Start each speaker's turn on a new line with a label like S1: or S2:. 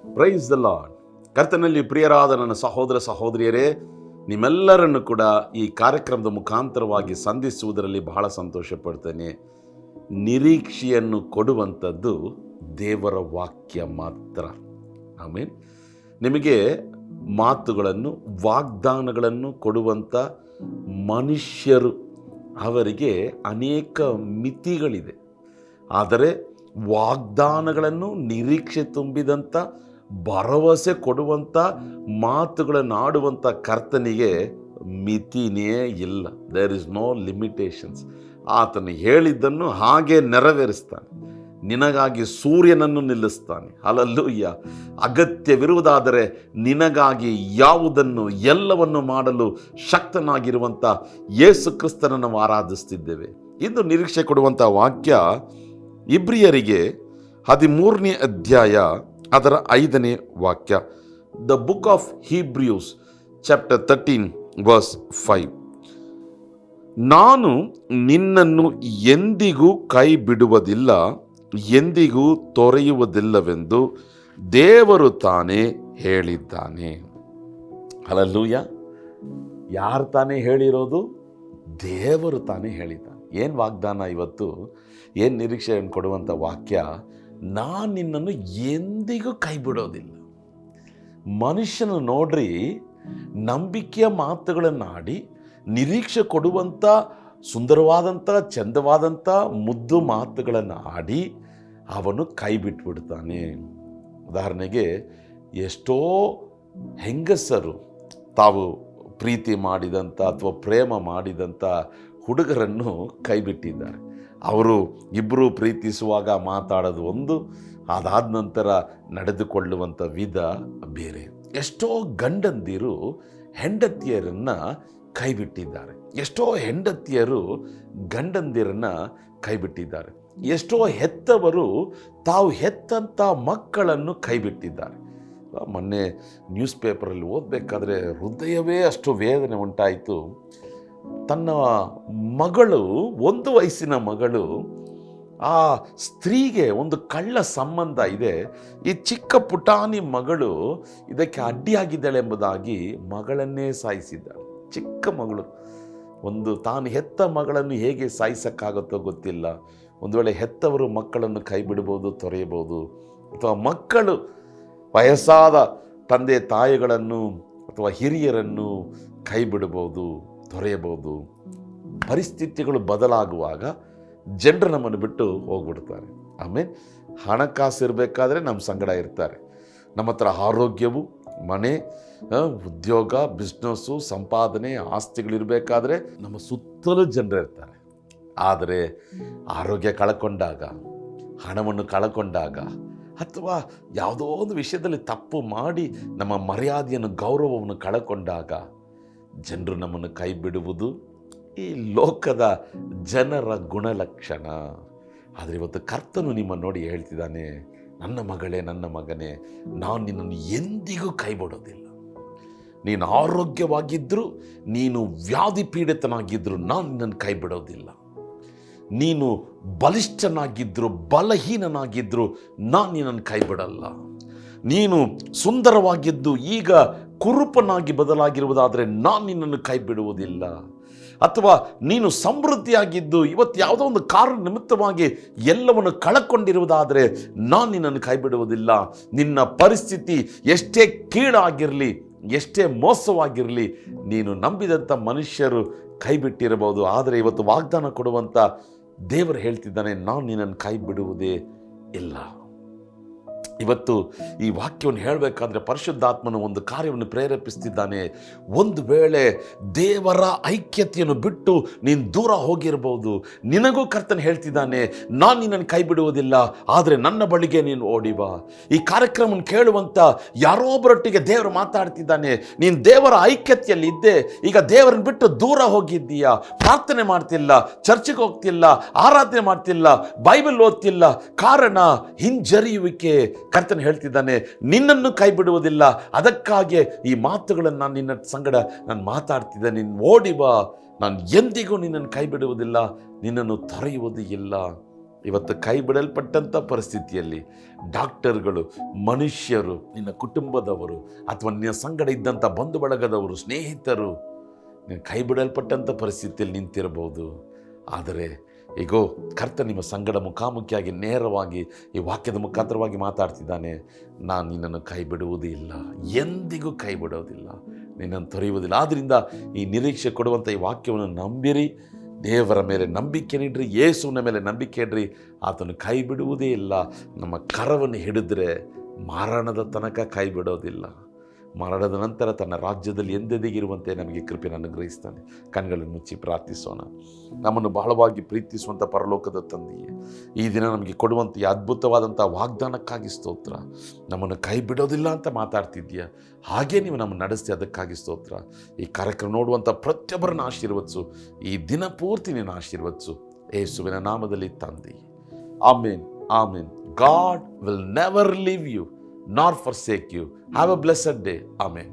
S1: Praise the lord. ಕರ್ತನಲ್ಲಿ ಪ್ರಿಯರಾದ ನನ್ನ ಸಹೋದರ ಸಹೋದರಿಯರೇ, ನಿಮ್ಮೆಲ್ಲರನ್ನು ಕೂಡ ಈ ಕಾರ್ಯಕ್ರಮದ ಮುಖಾಂತರವಾಗಿ ಸಂಧಿಸುವುದರಲ್ಲಿ ಬಹಳ ಸಂತೋಷ ಪಡ್ತೇನೆ. ನಿರೀಕ್ಷೆಯನ್ನು ಕೊಡುವಂಥದ್ದು ದೇವರ ವಾಕ್ಯ ಮಾತ್ರ. ಆಮೇನ್. ನಿಮಗೆ ಮಾತುಗಳನ್ನು, ವಾಗ್ದಾನಗಳನ್ನು ಕೊಡುವಂಥ ಮನುಷ್ಯರು, ಅವರಿಗೆ ಅನೇಕ ಮಿತಿಗಳಿದೆ. ಆದರೆ ವಾಗ್ದಾನಗಳನ್ನು, ನಿರೀಕ್ಷೆ ತುಂಬಿದಂಥ ಭರವಸೆ ಕೊಡುವಂಥ ಮಾತುಗಳನ್ನು ಆಡುವಂಥ ಕರ್ತನಿಗೆ ಮಿತಿನೇ ಇಲ್ಲ. There is no limitations. ಆತನು ಹೇಳಿದ್ದನ್ನು ಹಾಗೆ ನೆರವೇರಿಸ್ತಾನೆ. ನಿನಗಾಗಿ ಸೂರ್ಯನನ್ನು ನಿಲ್ಲಿಸ್ತಾನೆ. ಹಲ್ಲೆಲೂಯಾ. ಅಗತ್ಯವಿರುವುದಾದರೆ ನಿನಗಾಗಿ ಯಾವುದನ್ನು ಎಲ್ಲವನ್ನು ಮಾಡಲು ಶಕ್ತನಾಗಿರುವಂಥ ಯೇಸು ಕ್ರಿಸ್ತನನ್ನು ನಾವು ಆರಾಧಿಸ್ತಿದ್ದೇವೆ. ಇದು ನಿರೀಕ್ಷೆ ಕೊಡುವಂಥ ವಾಕ್ಯ ಇಬ್ರಿಯರಿಗೆ 13ನೇ ಅಧ್ಯಾಯ ಅದರ 5ನೇ ವಾಕ್ಯ. The book of Hebrews chapter 13 verse 5. ನಾನು ನಿನ್ನನ್ನು ಎಂದಿಗೂ ಕೈ ಬಿಡುವುದಿಲ್ಲ, ಎಂದಿಗೂ ತೊರೆಯುವುದಿಲ್ಲವೆಂದು ದೇವರು ತಾನೇ ಹೇಳಿದ್ದಾನೆ. ಹಲ್ಲೆಲೂಯಾ. ಯಾರು ತಾನೇ ಹೇಳಿರೋದು? ದೇವರು ತಾನೇ ಹೇಳಿದ್ದಾನೆ. ಏನು ವಾಗ್ದಾನ ಇವತ್ತು, ಏನು ನಿರೀಕ್ಷೆಯನ್ನು ಕೊಡುವಂಥ ವಾಕ್ಯ? ನಾನು ನಿನ್ನನ್ನು ಎಂದಿಗೂ ಕೈ ಬಿಡೋದಿಲ್ಲ. ಮನುಷ್ಯನ ನೋಡ್ರಿ, ನಂಬಿಕೆಯ ಮಾತುಗಳನ್ನಾಡಿ ನಿರೀಕ್ಷೆ ಕೊಡುವಂಥ ಸುಂದರವಾದಂಥ, ಚಂದವಾದಂಥ ಮುದ್ದು ಮಾತುಗಳನ್ನು ಆಡಿ ಅವನು ಕೈ ಬಿಟ್ಬಿಡ್ತಾನೆ. ಉದಾಹರಣೆಗೆ, ಎಷ್ಟೋ ಹೆಂಗಸರು ತಾವು ಪ್ರೀತಿ ಮಾಡಿದಂಥ ಅಥವಾ ಪ್ರೇಮ ಮಾಡಿದಂಥ ಹುಡುಗರನ್ನು ಕೈ ಬಿಟ್ಟಿದ್ದಾರೆ. ಅವರು ಇಬ್ಬರು ಪ್ರೀತಿಸುವಾಗ ಮಾತಾಡೋದು ಒಂದು, ಅದಾದ ನಂತರ ನಡೆದುಕೊಳ್ಳುವಂಥ ವಿಧ ಬೇರೆ. ಎಷ್ಟೋ ಗಂಡಂದಿರು ಹೆಂಡತಿಯರನ್ನು ಕೈ ಬಿಟ್ಟಿದ್ದಾರೆ. ಎಷ್ಟೋ ಹೆಂಡತಿಯರು ಗಂಡಂದಿರನ್ನು ಕೈ ಬಿಟ್ಟಿದ್ದಾರೆ. ಎಷ್ಟೋ ಹೆತ್ತವರು ತಾವು ಹೆತ್ತಂಥ ಮಕ್ಕಳನ್ನು ಕೈ ಬಿಟ್ಟಿದ್ದಾರೆ. ಮೊನ್ನೆ ನ್ಯೂಸ್ ಪೇಪರಲ್ಲಿ ಓದಬೇಕಾದ್ರೆ ಹೃದಯವೇ ಅಷ್ಟು ವೇದನೆ ಉಂಟಾಯಿತು. ತನ್ನ ಮಗಳು, 1 ವಯಸ್ಸಿನ ಮಗಳು, ಆ ಸ್ತ್ರೀಗೆ ಒಂದು ಕಳ್ಳ ಸಂಬಂಧ ಇದೆ, ಈ ಚಿಕ್ಕ ಪುಟಾಣಿ ಮಗಳು ಇದಕ್ಕೆ ಅಡ್ಡಿಯಾಗಿದ್ದಾಳೆ ಎಂಬುದಾಗಿ ಮಗಳನ್ನೇ ಸಾಯಿಸಿದ್ದಾಳೆ. ಚಿಕ್ಕ ಮಗಳು, ತಾನು ಹೆತ್ತ ಮಗಳನ್ನು ಹೇಗೆ ಸಾಯಿಸೋಕ್ಕಾಗುತ್ತೋ ಗೊತ್ತಿಲ್ಲ. ಒಂದು ವೇಳೆ ಹೆತ್ತವರು ಮಕ್ಕಳನ್ನು ಕೈ ಬಿಡ್ಬೋದು, ತೊರೆಯಬಹುದು. ಅಥವಾ ಮಕ್ಕಳು ವಯಸ್ಸಾದ ತಂದೆ ತಾಯಿಗಳನ್ನು ಅಥವಾ ಹಿರಿಯರನ್ನು ಕೈ ಬಿಡ್ಬೋದು, ತೊರೆಯಬಹುದು. ಪರಿಸ್ಥಿತಿಗಳು ಬದಲಾಗುವಾಗ ಜನರು ನಮ್ಮನ್ನು ಬಿಟ್ಟು ಹೋಗ್ಬಿಡ್ತಾರೆ. ಆಮೇಲೆ ಹಣಕಾಸು ಇರಬೇಕಾದ್ರೆ ನಮ್ಮ ಸಂಗಡ ಇರ್ತಾರೆ. ನಮ್ಮ ಹತ್ರ ಆರೋಗ್ಯವು, ಮನೆ, ಉದ್ಯೋಗ, ಬಿಸ್ನೆಸ್ಸು, ಸಂಪಾದನೆ, ಆಸ್ತಿಗಳಿರಬೇಕಾದ್ರೆ ನಮ್ಮ ಸುತ್ತಲೂ ಜನರು ಇರ್ತಾರೆ. ಆದರೆ ಆರೋಗ್ಯ ಕಳ್ಕೊಂಡಾಗ, ಹಣವನ್ನು ಕಳ್ಕೊಂಡಾಗ, ಅಥವಾ ಯಾವುದೋ ಒಂದು ವಿಷಯದಲ್ಲಿ ತಪ್ಪು ಮಾಡಿ ನಮ್ಮ ಮರ್ಯಾದೆಯನ್ನು, ಗೌರವವನ್ನು ಕಳ್ಕೊಂಡಾಗ ಜನರು ನಮ್ಮನ್ನು ಕೈ ಬಿಡುವುದು ಈ ಲೋಕದ ಜನರ ಗುಣಲಕ್ಷಣ. ಆದರೆ ಇವತ್ತು ಕರ್ತನು ನಿಮ್ಮನ್ನು ನೋಡಿ ಹೇಳ್ತಿದ್ದಾನೆ, ನನ್ನ ಮಗಳೇ, ನನ್ನ ಮಗನೇ, ನಾನು ನಿನ್ನನ್ನು ಎಂದಿಗೂ ಕೈ ಬಿಡೋದಿಲ್ಲ. ನೀನು ಆರೋಗ್ಯವಾಗಿದ್ದರೂ, ನೀನು ವ್ಯಾಧಿ ಪೀಡಿತನಾಗಿದ್ದರೂ ನಾನು ನಿನ್ನನ್ನು ಕೈ ಬಿಡೋದಿಲ್ಲ. ನೀನು ಬಲಿಷ್ಠನಾಗಿದ್ದರೂ, ಬಲಹೀನನಾಗಿದ್ದರೂ ನಾನು ನಿನ್ನನ್ನು ಕೈ ಬಿಡಲ್ಲ. ನೀನು ಸುಂದರವಾಗಿದ್ದು ಈಗ ಕುರುಪನಾಗಿ ಬದಲಾಗಿರುವುದಾದರೆ ನಾನು ನಿನ್ನನ್ನು ಕೈ ಬಿಡುವುದಿಲ್ಲ. ಅಥವಾ ನೀನು ಸಮೃದ್ಧಿಯಾಗಿದ್ದು ಇವತ್ತು ಯಾವುದೋ ಒಂದು ಕಾರಣ ನಿಮಿತ್ತವಾಗಿ ಎಲ್ಲವನ್ನು ಕಳಕೊಂಡಿರುವುದಾದರೆ ನಾನು ನಿನ್ನನ್ನು ಕೈ ಬಿಡುವುದಿಲ್ಲ. ನಿನ್ನ ಪರಿಸ್ಥಿತಿ ಎಷ್ಟೇ ಕೀಳಾಗಿರಲಿ, ಎಷ್ಟೇ ಮೋಸವಾಗಿರಲಿ, ನೀನು ನಂಬಿದಂಥ ಮನುಷ್ಯರು ಕೈ ಬಿಟ್ಟಿರಬಹುದು. ಆದರೆ ಇವತ್ತು ವಾಗ್ದಾನ ಕೊಡುವಂಥ ದೇವರು ಹೇಳ್ತಿದ್ದಾನೆ, ನಾನು ನಿನ್ನನ್ನು ಕೈ ಬಿಡುವುದೇ ಇಲ್ಲ. ಇವತ್ತು ಈ ವಾಕ್ಯವನ್ನು ಹೇಳಬೇಕಾದ್ರೆ ಪರಿಶುದ್ಧಾತ್ಮನು ಒಂದು ಕಾರ್ಯವನ್ನು ಪ್ರೇರೇಪಿಸ್ತಿದ್ದಾನೆ. ಒಂದು ವೇಳೆ ದೇವರ ಐಕ್ಯತೆಯನ್ನು ಬಿಟ್ಟು ನೀನು ದೂರ ಹೋಗಿರ್ಬೋದು. ನಿನಗೂ ಕರ್ತನು ಹೇಳ್ತಿದ್ದಾನೆ, ನಾನು ನಿನ್ನನ್ನು ಕೈ ಬಿಡುವುದಿಲ್ಲ, ಆದರೆ ನನ್ನ ಬಳಿಗೆ ನೀನು ಓಡಿ ಬಾ. ಈ ಕಾರ್ಯಕ್ರಮವನ್ನು ಕೇಳುವಂಥ ಯಾರೋ ಒಬ್ಬರೊಟ್ಟಿಗೆ ದೇವರು ಮಾತಾಡ್ತಿದ್ದಾನೆ. ನೀನು ದೇವರ ಐಕ್ಯತೆಯಲ್ಲಿ ಇದ್ದೆ, ಈಗ ದೇವರನ್ನು ಬಿಟ್ಟು ದೂರ ಹೋಗಿದ್ದೀಯಾ, ಪ್ರಾರ್ಥನೆ ಮಾಡ್ತಿಲ್ಲ, ಚರ್ಚಿಗೆ ಹೋಗ್ತಿಲ್ಲ, ಆರಾಧನೆ ಮಾಡ್ತಿಲ್ಲ, ಬೈಬಲ್ ಓದ್ತಿಲ್ಲ. ಕಾರಣ ಹಿಂಜರಿಯುವಿಕೆ. ಕರ್ತನು ಹೇಳ್ತಿದ್ದಾನೆ, ನಿನ್ನನ್ನು ಕೈ ಬಿಡುವುದಿಲ್ಲ. ಅದಕ್ಕಾಗಿ ಈ ಮಾತುಗಳನ್ನು ನಾನು ನಿನ್ನ ಸಂಗಡ ನಾನು ಮಾತಾಡ್ತಿದ್ದೆ. ನೀನು ಓಡಿ ಬಾ, ನಾನು ಎಂದಿಗೂ ನಿನ್ನನ್ನು ಕೈ ಬಿಡುವುದಿಲ್ಲ, ನಿನ್ನನ್ನು ತೊರೆಯುವುದು ಇಲ್ಲ. ಇವತ್ತು ಕೈ ಬಿಡಲ್ಪಟ್ಟಂಥ ಪರಿಸ್ಥಿತಿಯಲ್ಲಿ ಡಾಕ್ಟರ್ಗಳು, ಮನುಷ್ಯರು, ನಿನ್ನ ಕುಟುಂಬದವರು ಅಥವಾ ನಿನ್ನ ಸಂಗಡ ಇದ್ದಂಥ ಬಂಧು ಬಳಗದವರು, ಸ್ನೇಹಿತರು ನೀನು ಕೈ ಬಿಡಲ್ಪಟ್ಟಂಥ ಪರಿಸ್ಥಿತಿಯಲ್ಲಿ ನಿಂತಿರಬಹುದು. ಆದರೆ ಈಗೋ ಕರ್ತ ನಿಮ್ಮ ಸಂಗಡ ಮುಖಾಮುಖಿಯಾಗಿ ನೇರವಾಗಿ ಈ ವಾಕ್ಯದ ಮುಖಾಂತರವಾಗಿ ಮಾತಾಡ್ತಿದ್ದಾನೆ. ನಾನು ನಿನ್ನನ್ನು ಕೈ ಬಿಡುವುದೇ ಇಲ್ಲ, ಎಂದಿಗೂ ಕೈ ಬಿಡೋದಿಲ್ಲ, ನಿನ್ನನ್ನು ತೊರೆಯುವುದಿಲ್ಲ. ಆದ್ದರಿಂದ ಈ ನಿರೀಕ್ಷೆ ಕೊಡುವಂಥ ಈ ವಾಕ್ಯವನ್ನು ನಂಬಿರಿ, ದೇವರ ಮೇಲೆ ನಂಬಿಕೆ ನೀಡ್ರಿ, ಯೇಸುವಿನ ಮೇಲೆ ನಂಬಿಕೆ ಇಡ್ರಿ. ಆತನು ಕೈ ಬಿಡುವುದೇ ಇಲ್ಲ. ನಮ್ಮ ಕರವನ್ನು ಹಿಡಿದ್ರೆ ಮರಣದ ತನಕ ಕೈ ಬಿಡೋದಿಲ್ಲ. ಮರಣದ ನಂತರ ತನ್ನ ರಾಜ್ಯದಲ್ಲಿ ಎಂದೆದಿಗಿರುವಂತೆ ನಮಗೆ ಕೃಪೆಯನ್ನು ಅನುಗ್ರಹಿಸ್ತಾನೆ. ಕಣ್ಗಳನ್ನು ಮುಚ್ಚಿ ಪ್ರಾರ್ಥಿಸೋಣ. ನಮ್ಮನ್ನು ಬಹಳವಾಗಿ ಪ್ರೀತಿಸುವಂಥ ಪರಲೋಕದ ತಂದೆಯೇ, ಈ ದಿನ ನಮಗೆ ಕೊಡುವಂಥ ಈ ಅದ್ಭುತವಾದಂಥ ವಾಗ್ದಾನಕ್ಕಾಗಿ ಸ್ತೋತ್ರ. ನಮ್ಮನ್ನು ಕೈ ಬಿಡೋದಿಲ್ಲ ಅಂತ ಮಾತಾಡ್ತಿದ್ದೀಯ, ಹಾಗೇ ನೀವು ನಮ್ಮನ್ನು ನಡೆಸಿ, ಅದಕ್ಕಾಗಿ ಸ್ತೋತ್ರ. ಈ ಕಾರ್ಯಕ್ರಮ ನೋಡುವಂಥ ಪ್ರತಿಯೊಬ್ಬರನ್ನು ಆಶೀರ್ವದಿಸು, ಈ ದಿನ ಪೂರ್ತಿ ನೀನು ಆಶೀರ್ವದಿಸು, ಯೇಸುವಿನ ನಾಮದಲ್ಲಿ ತಂದೆ, ಆಮೇನ್, ಆಮೇನ್. God will never leave you nor forsake you. Have a blessed day. Amen.